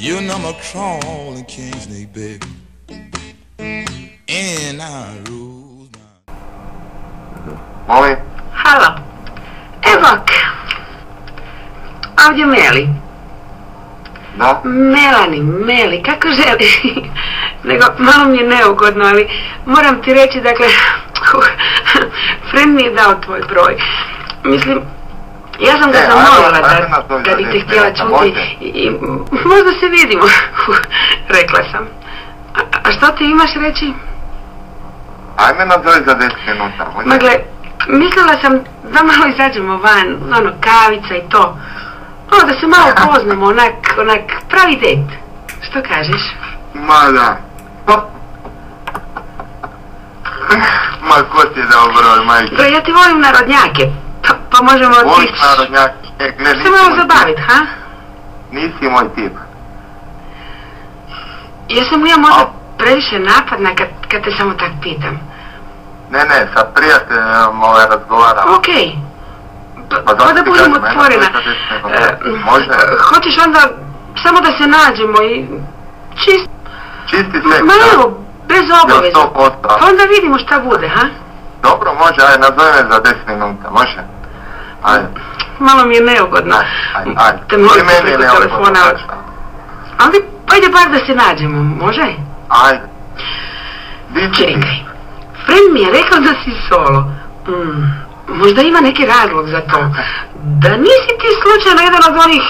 You know I'm a crawling king snake, baby, and I rose my... Molim? Halo. Evok. Ovdje Meli. Da? Meli, kako želiš? Nego, malo mi je neugodno, ali moram ti reći, dakle, friend mi je dao tvoj broj. Mislim, ja sam ga zamolila da bi te htjela čuti i možda se vidimo, rekla sam. A što ti imaš reći? Ajme nazovi za 10 minuta, može? Magle, mislila sam da malo izađemo van, ono, kavica i to. Ono, da se malo upoznamo, onak, pravi dejt. Što kažeš? Ma da. Ma ko ti je dao broj, majke? Gle, ja ti volim narodnjake, pa možemo otići... Voliš narodnjake? Gle, nisi se malo moj zabavit, tip. ha? Nisi moj tip. Jesam li ja možda previše napadna kad te samo tak pitam? Ne, sa prijateljem razgovaram. Okej. Pa da budem otvorena. Može? Hoćeš onda samo da se nađemo i čisto... Čisti seks, Ma evo, bez obaveza. 100%. Pa onda vidimo šta bude, ha? Dobro, može, ajde, nazovi me za 10 minuta, može? Ajde. Malo mi je neugodno. Ajde. Te molim se preko telefona. Ali, ajde bar da se nađemo, može? Ajde. Di će ti? Čekaj. Friend mi je rekao da si solo. Možda ima neki razlog za to. Da nisi ti slučajno jedan od onih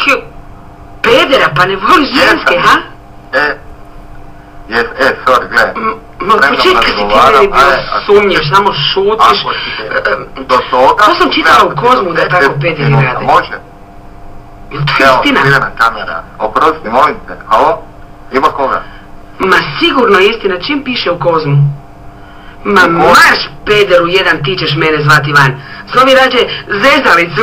pedera, pa ne voliš ženske, ha? Sorry, gledaj. Ma od početka si ti meni bio sumnjiv, samo šutiš. Do toga... To sam čitala u Kozmu da tako pederi rade. Može? Je li to istina? Evo, svirana kamera. Oprosti, molim te. Halo? Ima koga? Ma sigurno je istina, čim piše u Kozmu. Ma marš pederu jedan, ti ćeš mene zvati van. Zovi rađe zezalicu.